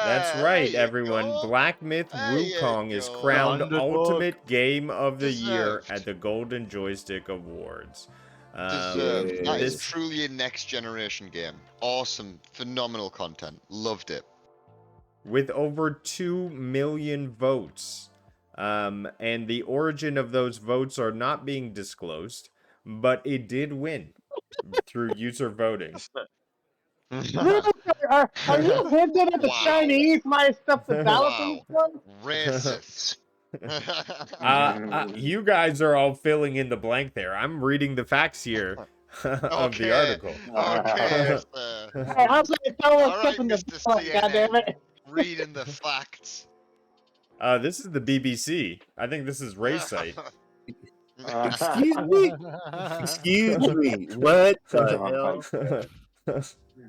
That's There right, you everyone. go. Black Myth There you Wukong is go. crowned The underdog. Ultimate Game of the Year Deserved. at the Golden Joystick Awards. Deserved. That is This truly a next generation game. Awesome, phenomenal content. Loved it. with over 2 million votes. And the origin of those votes are not being disclosed, but it did win through user voting. Are you hinting at the Wow. Chinese might stuff the ballot Wow. in this one? Racist. You guys are all filling in the blank there. I'm reading the facts here of the article. Okay. Hey, how's that fellow All right, stuffing the Mr. ballot, goddammit? Reading the facts. This is the BBC. I think this is Ray's site. Excuse me? Excuse me. What the hell?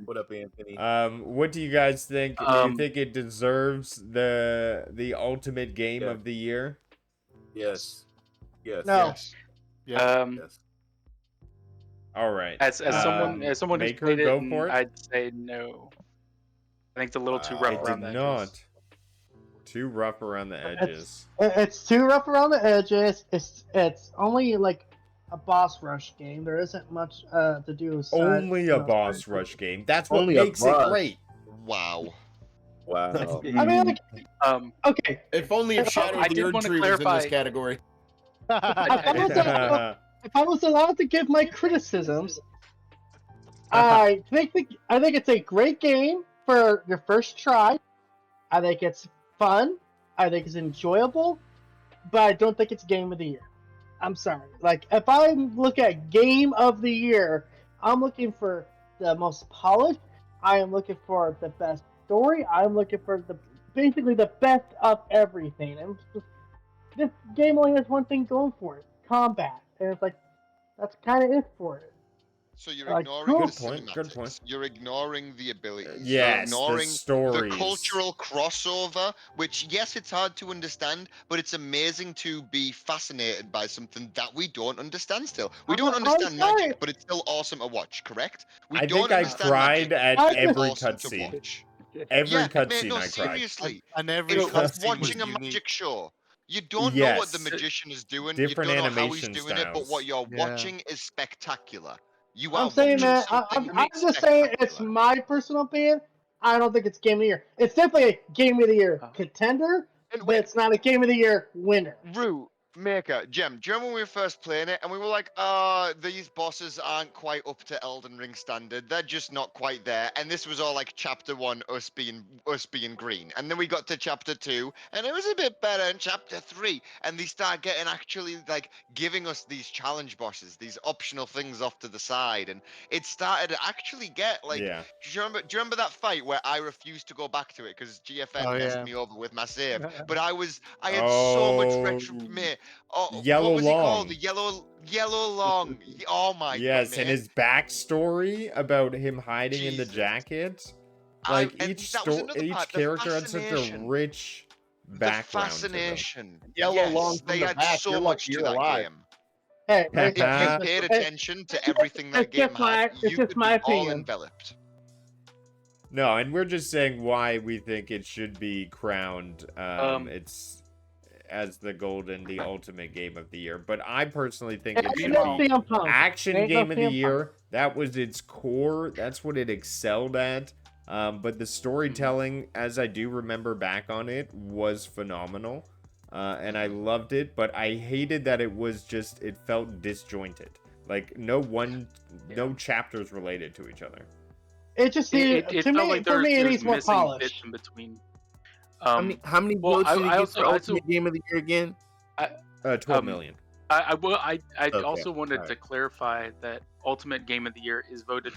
What up, Anthony? What do you guys think? Do you think it deserves the ultimate game Yeah. of the year? Yes. Yes. No. Yes. Yes. All right. As someone who's Maker, played it, go and for it. I'd say no. I think it's a little too I rough did around the edges. not. Too rough around the edges. It's too rough around the edges. It's only like a boss rush game. There isn't much to do. Only a boss rush game. That's what Only a makes it boss. great. Wow. Wow. I mean, like, okay. If only if Shadow I of the did Erd wanna Tree was in clarify- this category. If I was allowed to give my criticisms, I think it's a great game for your first try. I think it's fun. I think it's enjoyable, but I don't think it's game of the year. I'm sorry. Like, if I look at game of the year, I'm looking for the most polished. I am looking for the best story. I'm looking for basically the best of everything. And this game only has one thing going for it: combat. And it's like, that's kind of it for it. So you're Like, ignoring cool. the Good point, good cinematics. point. You're ignoring the abilities. Yes, You're ignoring the stories. cultural crossover, which, yes, it's hard to understand, but it's amazing to be fascinated by something that we don't understand still. We don't understand magic, but it's still awesome to watch, correct? We I don't think I understand cried magic, at but it's every awesome to cutscene. watch. Every Yeah, cutscene no, I cried. seriously. And every It's like cutscene was watching a unique. magic show. You don't know what the Yes. magician is doing. Different You don't know how he's animation doing it, but what styles. you're Yeah. watching is spectacular. You are I'm saying, watching man, something I'm just saying it's spectacular. my personal opinion. I don't think it's game of the year. It's definitely a game of the year contender, And but wait, it's not a game of the year winner. Rue, Maker, Jem, do you remember when we were first playing it and we were like, these bosses aren't quite up to Elden Ring standard. They're just not quite there. And this was all like chapter 1, us being green. And then we got to chapter 2 and it was a bit better in chapter 3. And they start getting actually like giving us these challenge bosses, these optional things off to the side. And it started to actually get like, Yeah. do you remember that fight where I refused to go back to it because GFN messed me over with my save? But I had so much retro, mate. Oh, Yellow what was he called? Long. The yellow long. Oh my god. Yes, and his backstory about him hiding in the Jesus. jacket. And Like each that was another each part, the character had such a fascination. rich The background to them. fascination. Yellow Yes, Long from they the had back, so you're much lucky to you're that alive. game. Hey, If you It's paid attention to everything that it's game just my- had, it's you just could be my all opinion. enveloped. No, and we're just saying why we think it should be crowned. It's as the ultimate game of the year. But I personally think it should be action game of the year. That was its core. That's what it excelled at. But the storytelling, as I do remember back on it, was phenomenal. And I loved it, but I hated that it felt disjointed. Like no chapters related to each other. It just needed, It to felt me, like for me, it there's needs more missing polish. bits in between. How many well, votes did it I get for also- Ultimate Game of the Year again? 12 million. I Okay, also wanted alright. to clarify that Ultimate Game of the Year is voted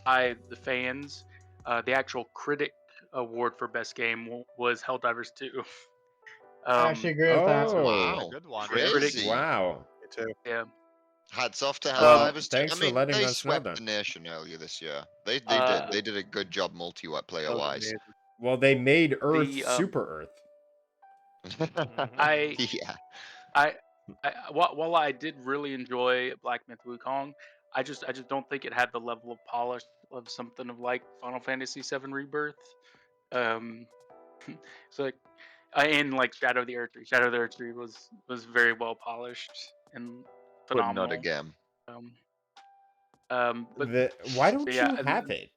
by the fans. The actual critic award for best game was Helldivers 2. I actually agree with that. Wow. Good one. Crazy. Wow. Me too. Yeah. Hats off to Well, Helldivers. thanks I for mean, letting they us know swept that. the nation earlier this year. They did a good job multiplayer wise. Well, they made Earth The, Super Earth. I Yeah. while I did really enjoy Black Myth Wukong, I just don't think it had the level of polish of something of like Final Fantasy VII Rebirth. So like, and like Shadow of the Earth Tree. Shadow of the Earth Tree was very well polished and But not phenomenal. again. But Why don't yeah, you have it,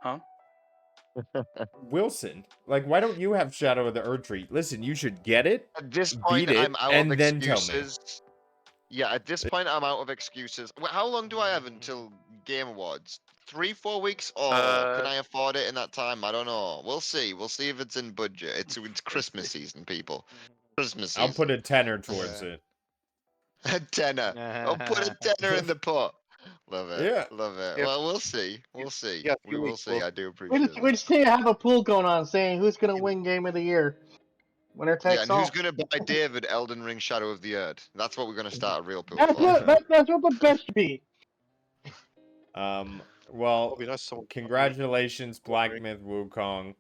huh? Wilson? Like, why don't you have Shadow of the Earth Tree? Listen, you should get it, At this beat point, it, I'm out of and then tell me. excuses. Yeah, at this point, I'm out of excuses. How long do I have until Game Awards? 3-4 weeks, or can I afford it in that time? I don't know. We'll see. We'll see if it's in budget. It's Christmas season, people. Christmas season. I'll put a tenner towards it. A tenner. I'll put a tenner in the pot. Love it. Yeah. Love it. Yep. Well, we'll see. We'll see. Yeah, We will see. I do We appreciate we it. just need to have a pool going on saying who's gonna win Game of the Year. Winner Yeah, takes and all. who's gonna buy David Elden Ring Shadow of the Earth? That's what we're gonna start a real pool That's for. what that's what the best be. Well, It'll be nice someone- congratulations, Black Myth WuKong,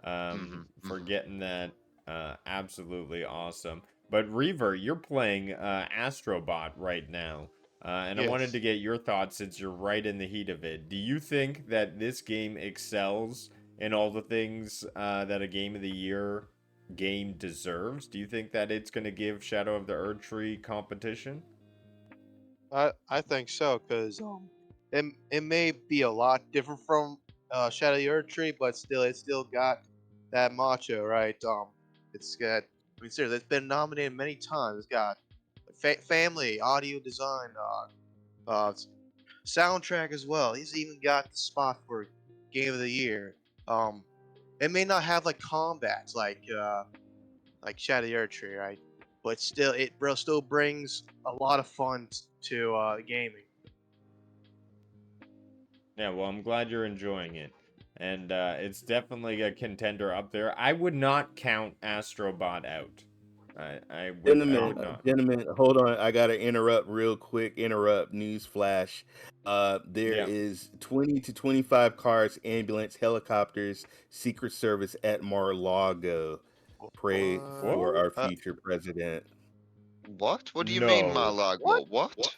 Mhm, for getting that. Absolutely awesome. But Reaver, you're playing Astrobot right now. And I wanted Yes. to get your thoughts since you're right in the heat of it. Do you think that this game excels in all the things that a Game of the Year game deserves? Do you think that it's going to give Shadow of the Earth Tree competition? I think so, because it may be a lot different from Shadow of the Earth Tree, but it's still got that macho, right? It's got, I mean, seriously, it's been nominated many times. It's got family, audio design, soundtrack as well. He's even got the spot for Game of the Year. It may not have like combats like Shadow of the Earth Tree, right? But still, still brings a lot of fun to gaming. Yeah, well, I'm glad you're enjoying it. And it's definitely a contender up there. I would not count Astrobot out. I would not. Gentlemen, hold on. I gotta interrupt real quick. News flash. There Yeah. is 20 to 25 cars, ambulance, helicopters, Secret Service at Mar-a-Lago. Pray for our future president. What? What do you mean, No. Mar-a-Lago? What? What?